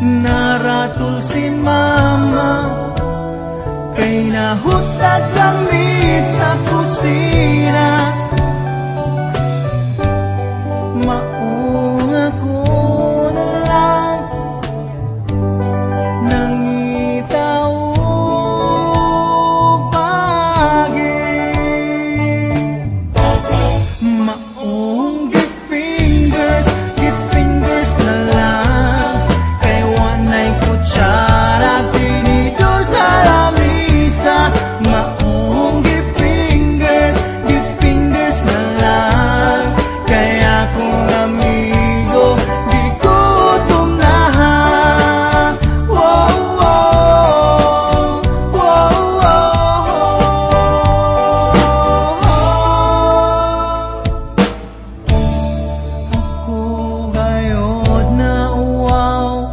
Naratul si mama kay nahutag lamig sa kusina. Maong ako na lang nangitaw pagi. Maong give fingers na lang kay wanay kutsara tinidor sa lamisa. Maong give fingers na lang kay akong amigo di gutom na. Wow, wow, wow, ako gayod na uwaw,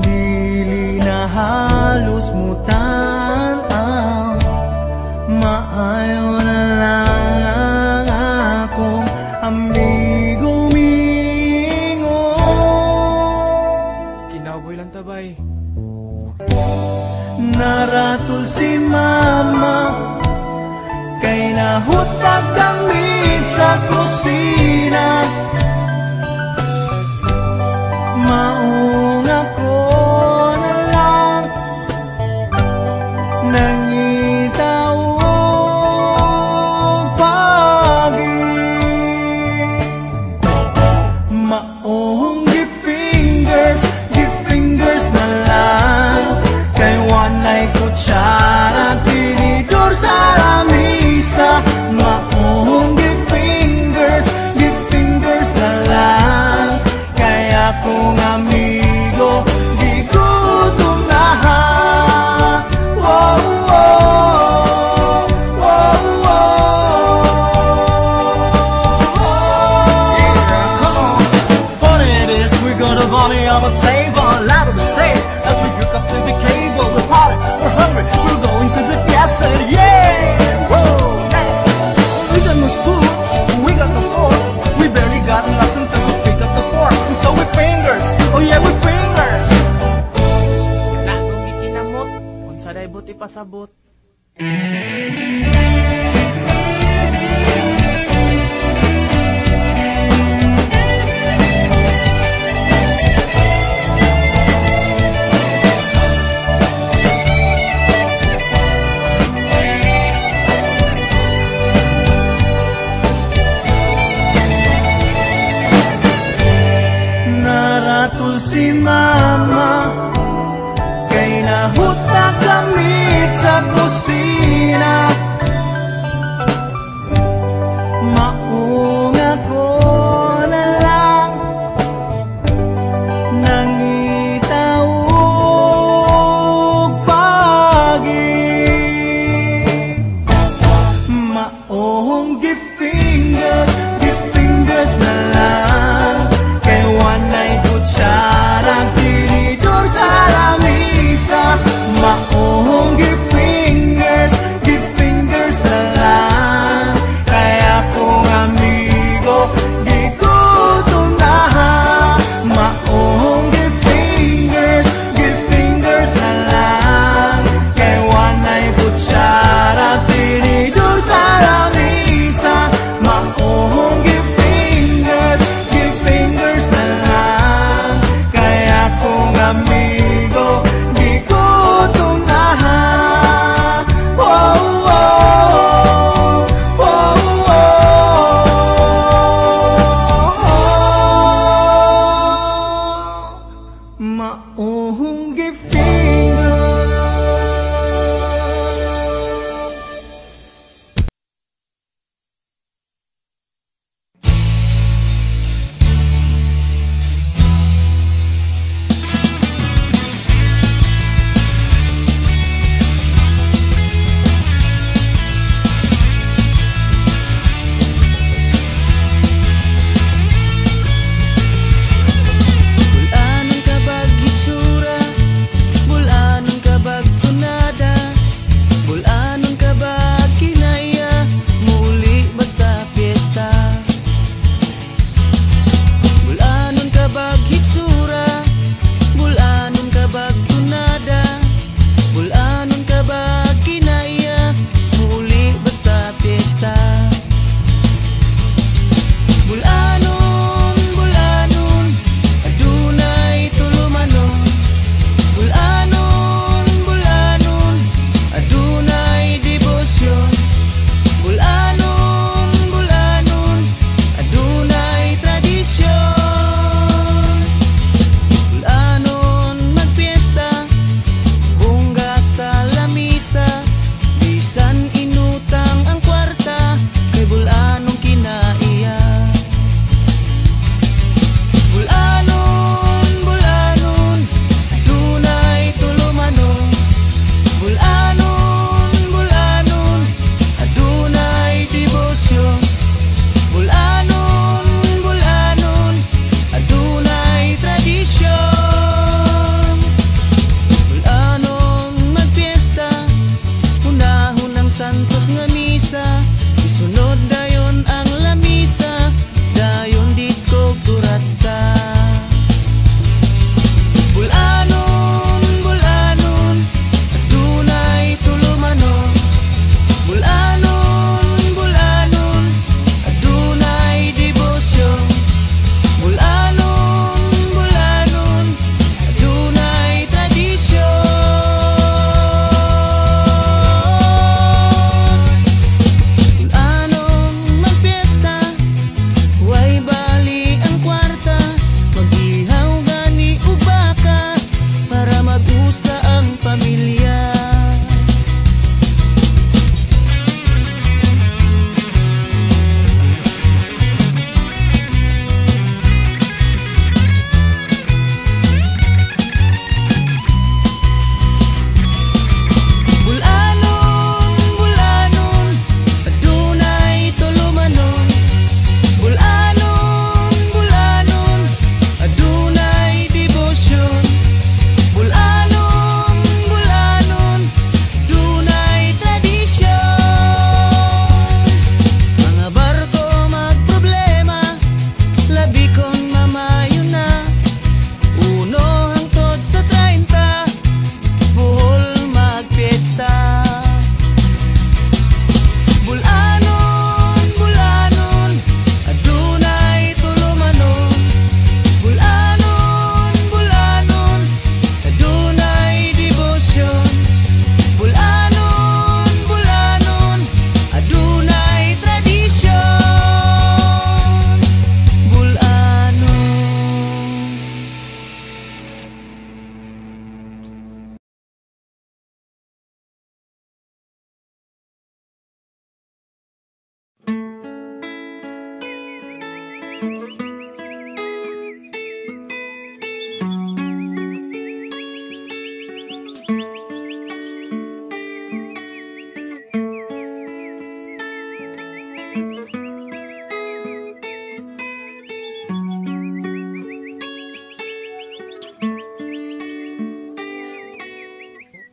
dili na halos mutanaw. Maayo na lang akong amigo mingo. Kinaboy lang tabay. Naratul si mama kay nahutag gamit sa kusina. Maong ako na lang nangitaw pagi. Maong give fingers na lang kay wanay kutsara tinidor sa lamisa. Maong give fingers na lang kay akong amigo di gutom na. Wow, wow, wow, wow. Funny it is, we're gonna party on the table out of the state as we hook up to the cable. We're party, we're hungry, we're going to the fiesta, yeah! Whoa, yeah! We got no spoon, we got no fork, we barely got nothing to pick up the fork. And so with fingers, oh yeah, with fingers. Na kung gikinamot, unsa day buti pasabot. Naratul si mama kay nahutag gamit sa kusina. Maong ako na lang nangitaw pagi. Maong give fingers na lang kay wanay kutsara tinidor sa lamisa. Maong give fingers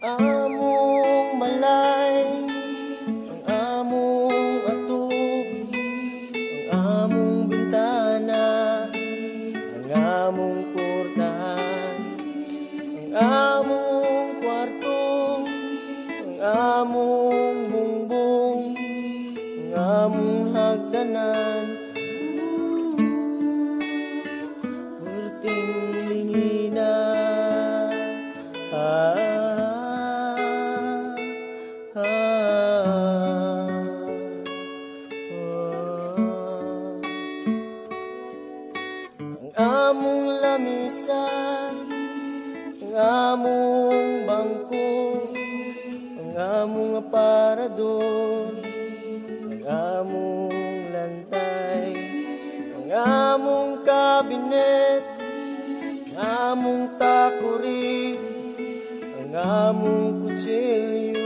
Among balay, ang among atub, ang among bintana, ang among portahan, ang among kwarto, ang among bungbong, ang among hagdanan. Perting lingina, ang among lamisa, ang among bangko, ang among aparador, ang among lantay, ang among kabinet, ang among takurig, ang among kutsilyo.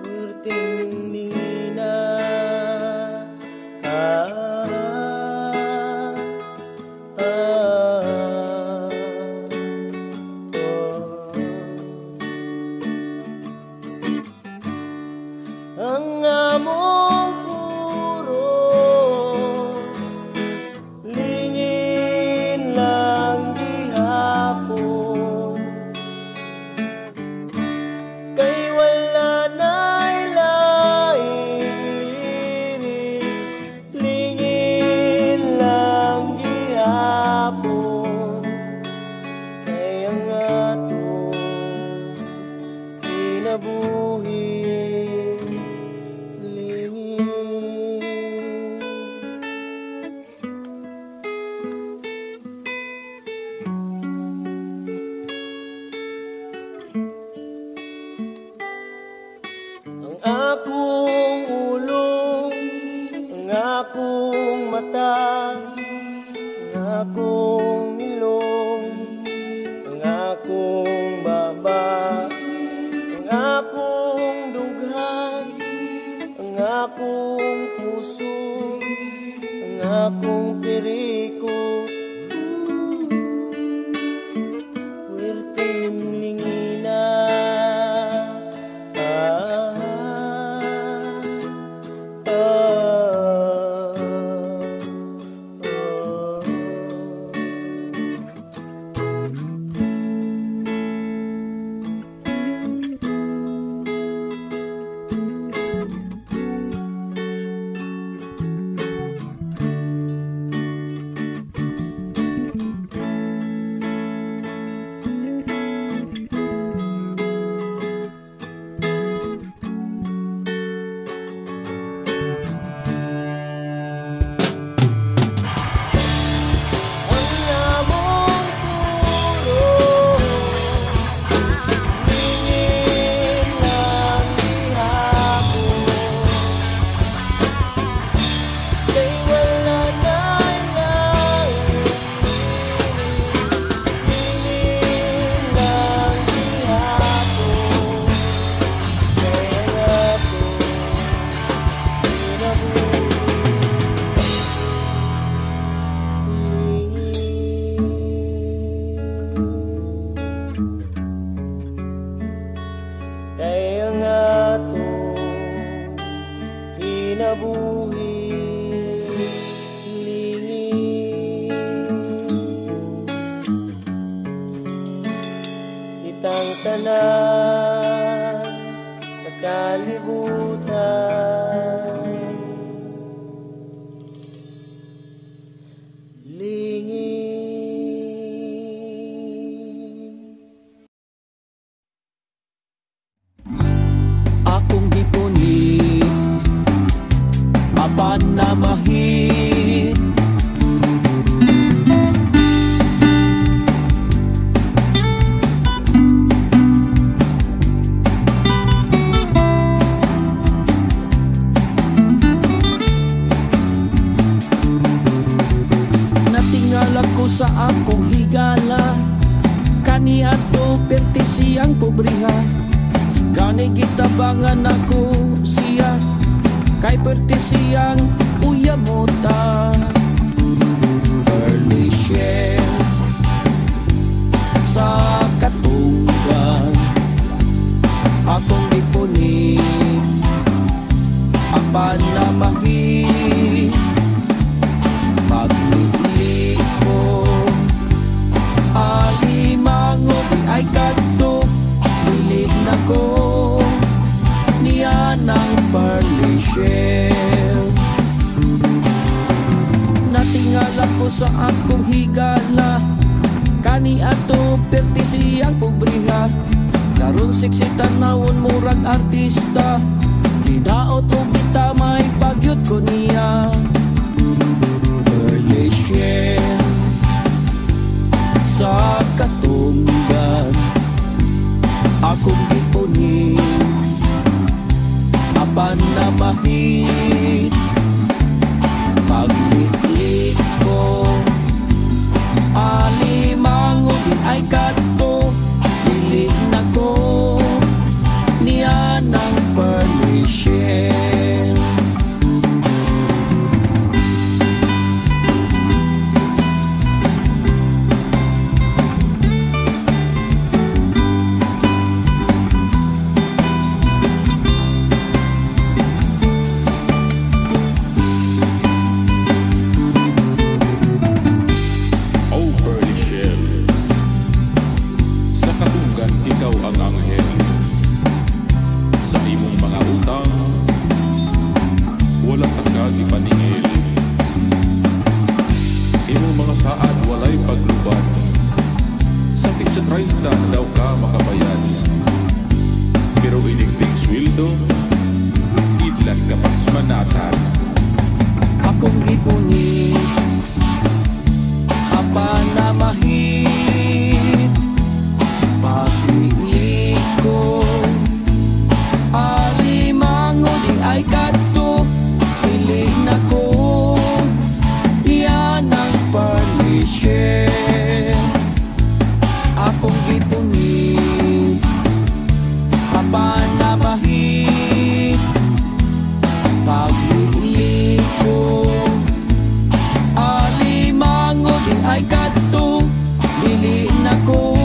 Perting ningina, ang among puros, lingin lang gihapon. Kay wala na'y laing liris, lingin lang gihapon. Kay ang atong kinabuhi akong ulo, ang akong mata, ang akong ilong, ang akong baba, ang akong dughan, ang akong puso, ang akong piriko. Perting lingina, kay ang atong kinabuhi lingin. Kitang tanan sa kalibutan lingin. Akong gipuni apan na mahit, sa akong higala. Kani ato perti siyang pobriha. Gani gitabangan ako siya, kay perti siyang uyamota. Early share sa katunggan, akong ipunin apan na mahit. Pagmili ko alimango di ay kadto, dili na ko niya ng pearly shell. Natingala ko sa akong higala, kani ato perti siyang pobriha. Karon siksi tanawon murag artista, gidaot o kita may pagyot ko niya. Early share sa katunggan, akong ipunin apan na mahit. Pagliklik ko alimango di ay kadto, dili na ko niya ng pearly shell. Akong gipunit apan na mahit. Pagmili ko alimango di ay kadto, dili na ko niya ng pearly shell. Akong gipunit apan na mahit. Pagmili ko alimango di ay kadto, dili na ko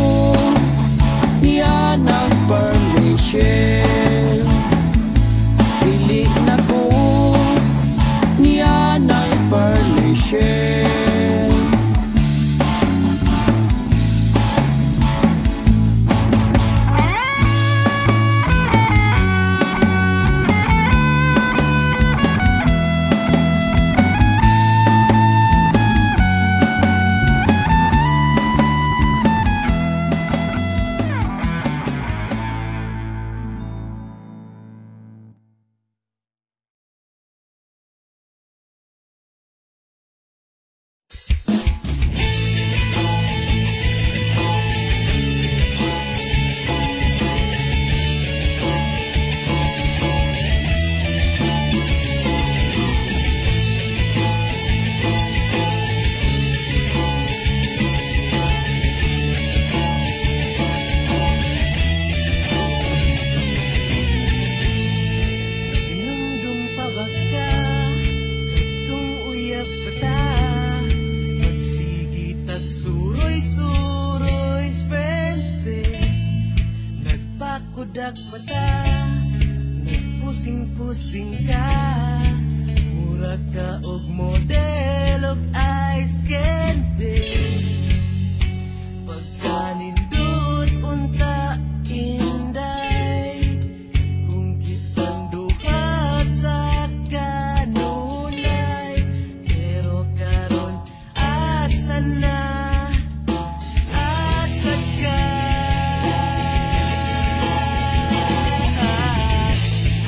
niya ng pearly shell. Dili na ko niya ng pearly shell. Mata, nagpusing-pusing ka, murag ka og model og ice candy. Pagkanindot unta inday, kung kitang duha sa kanunay, pero karon asa na, asa ka.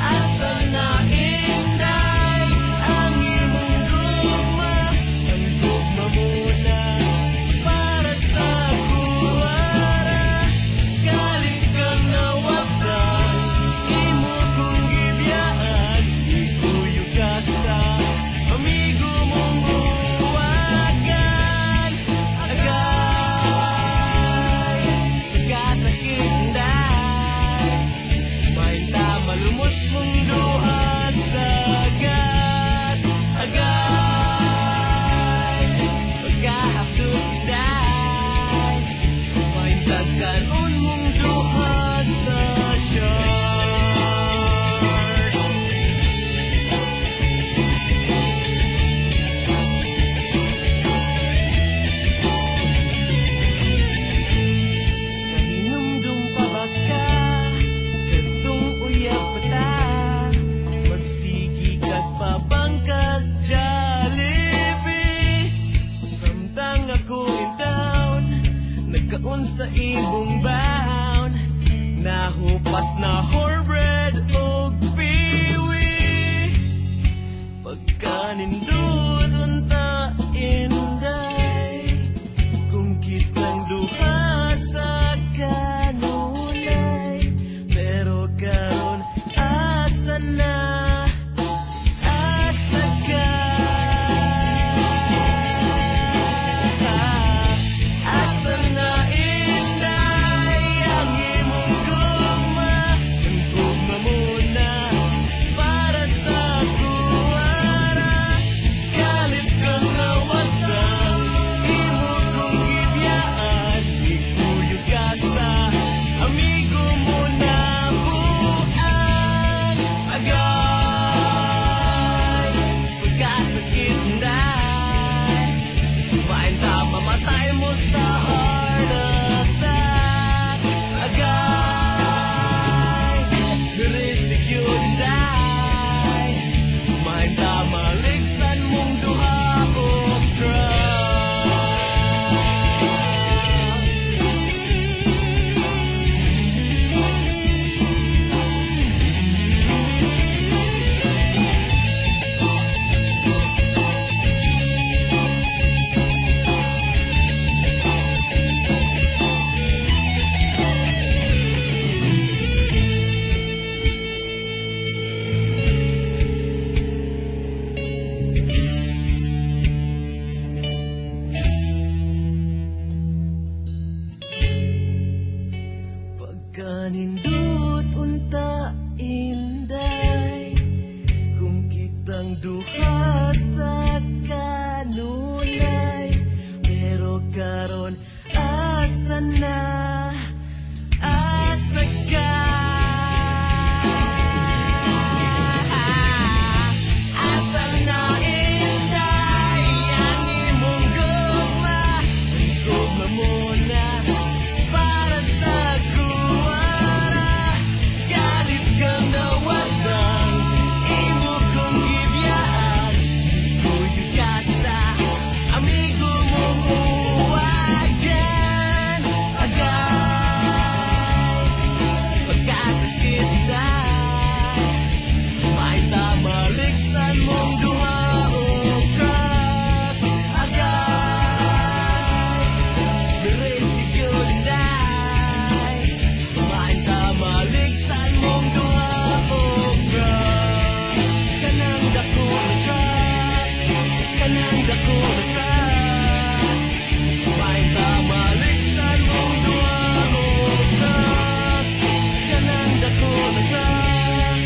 Asa na inday. Just Jollibee. Samtang ako in down, nagkaon sa imong bound. Nahupas na cornbread o piwi. Pagkanindot unta inday, kung kitang duha sa kanunay. Pero karon asa na, asa ka? Asa na inday ang imong gugma? Ang gugma muna para sa kuwara. Galit kang nawatan, imo kong gibiyaan. Ikuyo ka sa amigo mo na buan. Agay, pagkasakit nday, kumain ka mamatay mo sa heart attack. Agay, narisik yun nday, kumain ka maligsan mong duha o drug. Pagkanindot unta inday, kung kitang duha sa kanunay. Pero karon asa na, asa ka? Asa na inday ang imong gugma? Ang gugma muna para sa kuwara. Galit kang nawatan, imo kong gibiyaan. Kuyo ka sa amigo mo buwagan. Agay, pagkasakit nday, may tamaliksan mong duha o truck. Agay, narisik yun nday, may tamaliksan mong duha o truck. Kanang dako na truck, kanang dako na truck, may tamaliksan mong duha o truck. Kanang dako na truck,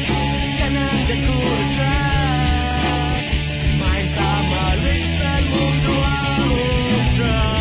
kanang dako na truck, may tamaliksan mong duha o truck.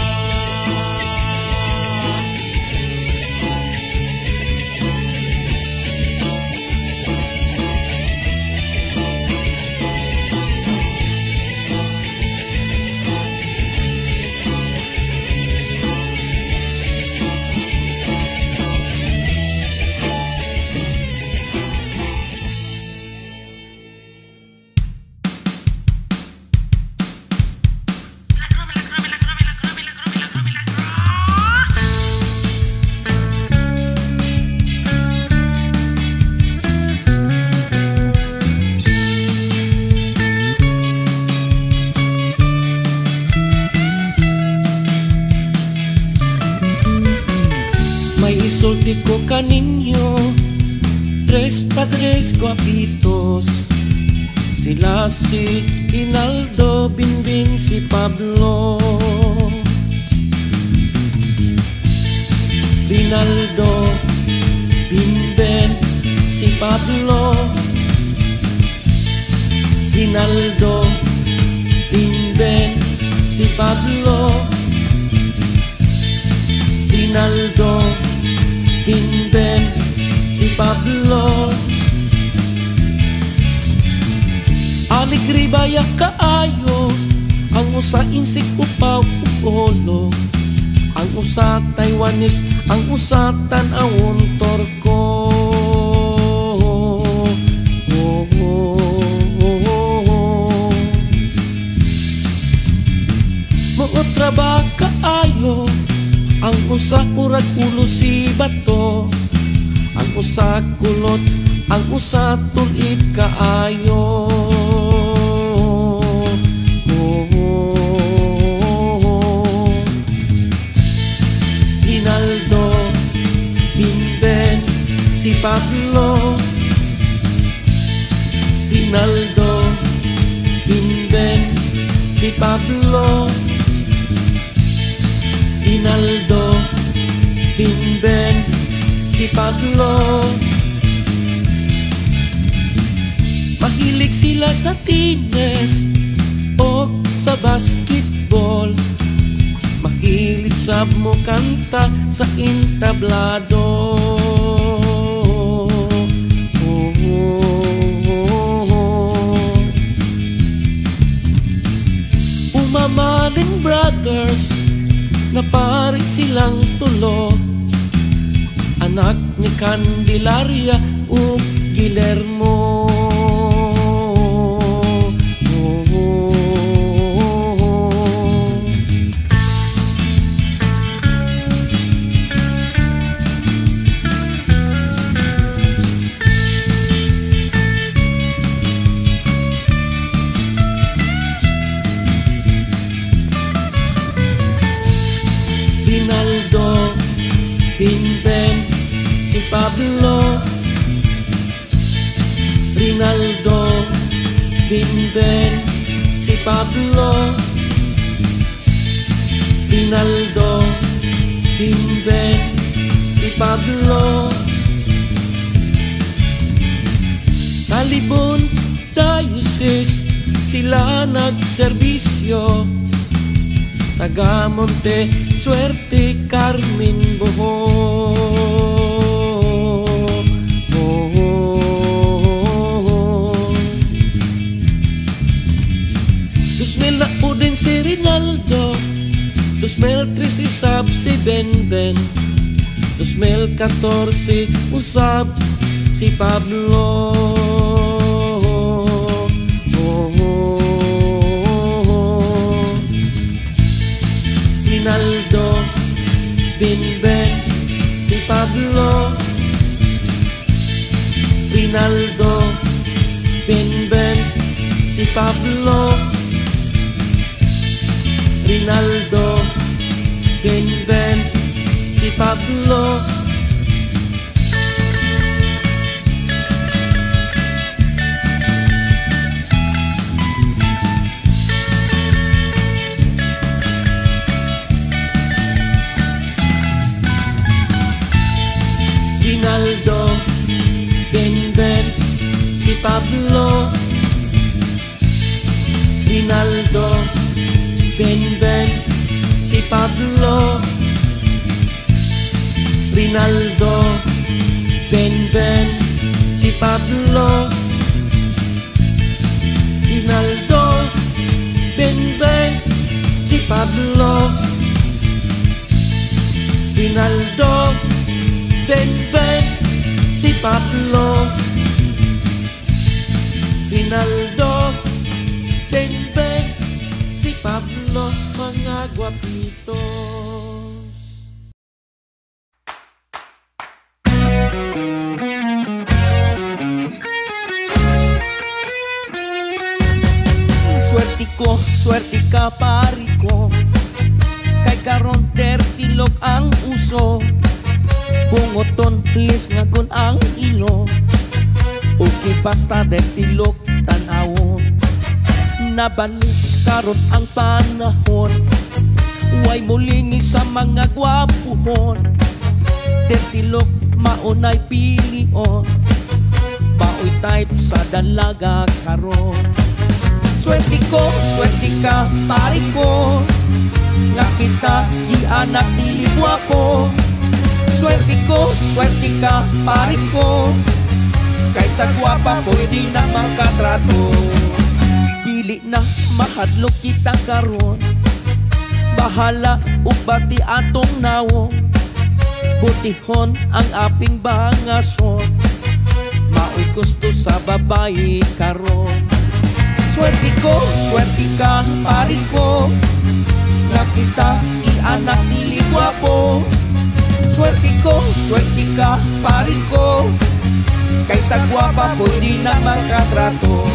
May isulti ko kaninyo, tres padres guapitos. Sila si Inaldo, Binbin, si Pablo. Binaldo, Binben, si Pablo. Binaldo, Binben, si Pablo. Binaldo, Binben, si Pablo. Aligri bayak kaayo, ang usa insik upaw uolo. Ang usa Taiwanese, ang usa tan-awon Torko. usa murag ulo si bato, ang usa kulot, ang usa tulit kaayo. Rinaldo, Binben, si Pablo. Rinaldo, Binben, si Pablo. Rinaldo, Binben, si Pablo. Mahilig sila sa tennis o sa basketball. Mahilig sa mo kanta sa entablado. Umamaling brothers na pari silang tulo, anak ni Candelaria ug Guillermo. Rinaldo, Binben, si Pablo. Rinaldo, Binben, si Pablo. Rinaldo, Binben, si Pablo. Talibon Diocese sila nagserbisyo, taga Monte Suerte, Carmen Boho. Dusmel na po din si Rinaldo, 2013 usab si Benben, 2014 usab si Pablo. Rinaldo, Binben, si Pablo. Rinaldo, Binben, si Pablo. Rinaldo, Binben, si Pablo. Rinaldo, Binben, si Pablo. Rinaldo, Binben, si Pablo. Rinaldo, Binben, si Pablo. Rinaldo, Binben, si Pablo. Rinaldo, Binben, si Pablo. Rinaldo, Binben, si Pablo, mga guapitos. Swerte ka pari ko, kay karon 30 log ang uso. Bungoton lis ngagon ang ilo, uki basta dertilok tanawon. Nabalik karon ang panahon, way mulingi sa mga gwapuhon. Dertilok maunay pilion, baoy type sa dalaga karon. Swerte ka pari ko, nga kita ianak dili gwapo. Swerte ka pari ko, kaysa gwapa pwede na makatrato. Dili na mahadlok kita karon, bahala ubati atong nawo. Butihon ang aping bangason, maoy gusto sa babae karon. Swerte ka pari ko, nga kita ianak dili gwapo. Swerte ko, swerte ka, pare ko, kaysa gwapa pwede na makatrato.